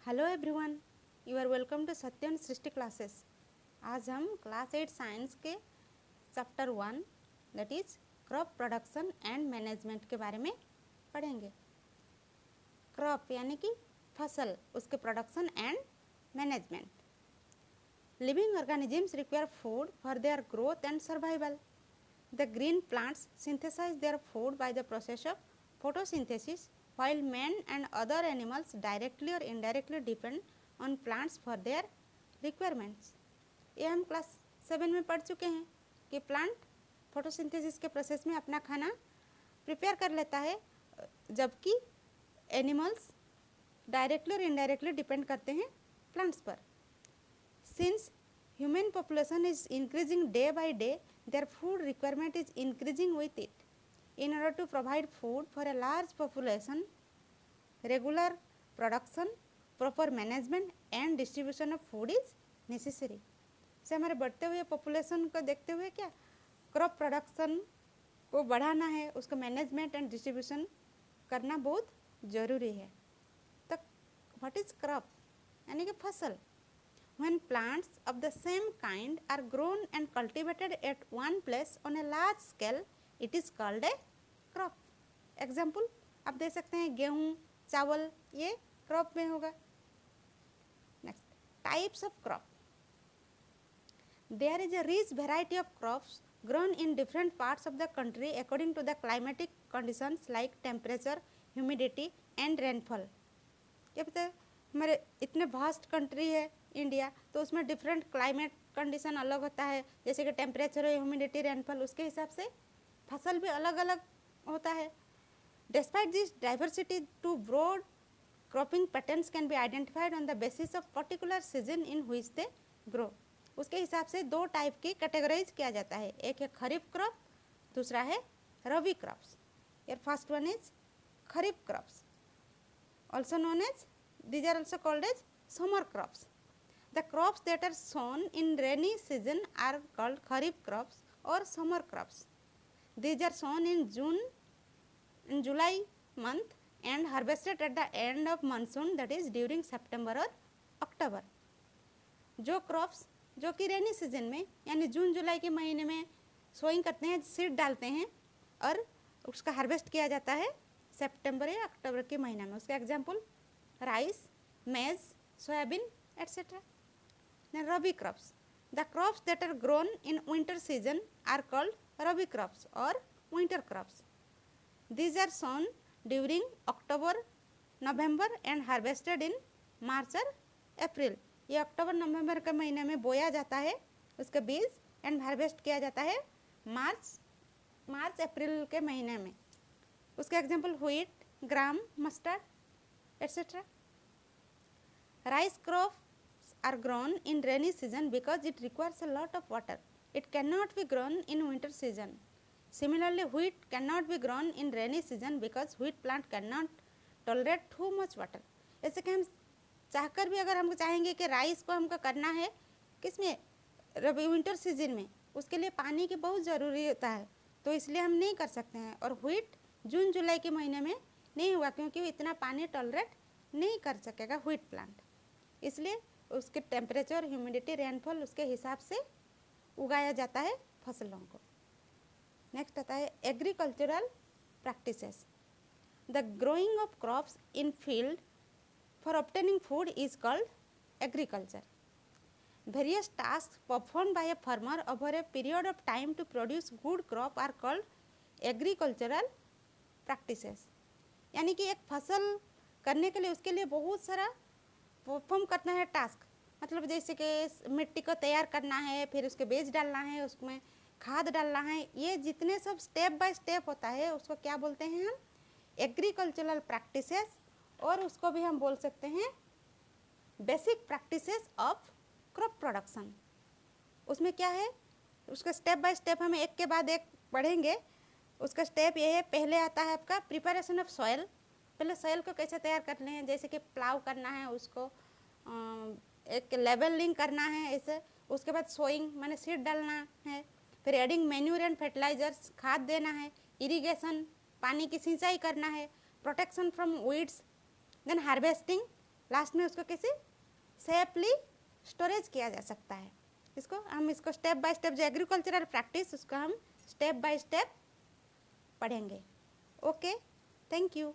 Hello everyone, you are welcome to Satyan Srishti classes. आज हम class 8 science के chapter 1 that is crop production and management के बारे में पढ़ेंगे। क्रॉप यानी कि फसल, उसके production and management. Living organisms require food for their growth and survival. The green plants synthesize their food by the process of photosynthesis, while men and other animals directly or indirectly depend on plants for their requirements. ये हम class 7 में पढ़ चुके हैं कि plant photosynthesis के process में अपना खाना प्रिपेयर कर लेता है, जबकि एनिमल्स डायरेक्टली और इनडायरेक्टली डिपेंड करते हैं प्लांट्स पर। Since human population is increasing day by day, their food requirement is increasing with it. In order to provide food for a large population, regular production, proper management and distribution of food is necessary. से हमारे बढ़ते हुए population को देखते हुए क्या crop production को बढ़ाना है, उसका मैनेजमेंट एंड डिस्ट्रीब्यूशन करना बहुत ज़रूरी है। तो व्हाट इज़ क्रॉप यानी कि फसल। When plants of the same kind are grown and cultivated at one place on a large scale, it is called a crop. Example आप दे सकते हैं गेहूँ, चावल, ये क्रॉप में होगा। Next, types of crop. There is a rich variety of crops grown in different parts of the country according to the climatic conditions like temperature, humidity and rainfall. क्या पता है हमारे इतने वास्ट कंट्री है India, तो उसमें different climate condition अलग होता है, जैसे कि टेम्परेचर, ह्यूमिडिटी, रेनफॉल, उसके हिसाब से फसल भी अलग अलग होता है। Despite this diversity, two broad cropping patterns can be identified on the basis of particular season in which they grow. उसके हिसाब से दो टाइप की कैटेगराइज किया जाता है, एक है खरीफ क्रॉप, दूसरा है rabi crops. Your first one is kharif crops, also known as, these are also called as summer crops. The crops that are sown in rainy season are called kharif crops or summer crops. These are sown in July month and harvested at the end of monsoon, that is during September or October. जो crops जो कि rainy season में यानी जून जुलाई के महीने में sowing करते हैं, सीड डालते हैं और उसका हार्वेस्ट किया जाता है सितंबर या अक्टूबर के महीना में। उसका example rice, maize, soybean etcetera. Rabi crops, the crops that are grown in winter season are called rabi crops और winter crops. These are sown during October November and harvested in March और अप्रैल। ये अक्टूबर नवंबर के महीने में बोया जाता है उसके बीज एंड हार्वेस्ट किया जाता है मार्च अप्रैल के महीने में। उसके example wheat, gram, mustard etcetera. Rice crops are grown in rainy season because it requires a lot of water. It can not be grown in winter season. Similarly, wheat cannot be grown in rainy season because wheat plant cannot tolerate too much water. ऐसे कि हम चाहकर भी अगर हमको चाहेंगे कि rice को हमको करना है किसमें, रबी विंटर सीजन में, उसके लिए पानी की बहुत ज़रूरी होता है, तो इसलिए हम नहीं कर सकते हैं। और व्हीट जून जुलाई के महीने में नहीं हुआ क्योंकि वो इतना पानी टॉलरेट नहीं कर सकेगा व्हीट प्लांट, इसलिए उसके टेम्परेचर, ह्यूमिडिटी, रेनफॉल उसके हिसाब से उगाया जाता है फसलों को। नेक्स्ट आता है agricultural practices. The growing of crops in field for obtaining food is called agriculture. Various tasks performed by a farmer over a period of time to produce good crop are called agricultural practices. यानी कि एक फसल करने के लिए उसके लिए बहुत सारा परफॉर्म करना है टास्क, मतलब जैसे कि मिट्टी को तैयार करना है, फिर उसके बीज डालना है, उसमें खाद डालना है, ये जितने सब स्टेप बाय स्टेप होता है उसको क्या बोलते हैं हम, एग्रीकल्चरल प्रैक्टिसेस, और उसको भी हम बोल सकते हैं basic practices of crop production. उसमें क्या है, उसका स्टेप बाय स्टेप हम एक के बाद एक पढ़ेंगे। उसका स्टेप ये है, पहले आता है आपका प्रिपरेशन ऑफ सॉइल। पहले सॉइल को कैसे तैयार करने हैं, जैसे कि प्लाव करना है, उसको एक लेवलिंग करना है ऐसे। उसके बाद सोइंग माने सीड डालना है, फिर एडिंग मैन्यूर एंड फर्टिलाइजर्स, खाद देना है, इरिगेशन पानी की सिंचाई करना है, protection from weeds, then harvesting last में उसको कैसे सेफली स्टोरेज किया जा सकता है। इसको स्टेप बाय स्टेप, जो एग्रीकल्चरल प्रैक्टिस, उसको हम स्टेप बाय स्टेप पढ़ेंगे। Okay, thank you.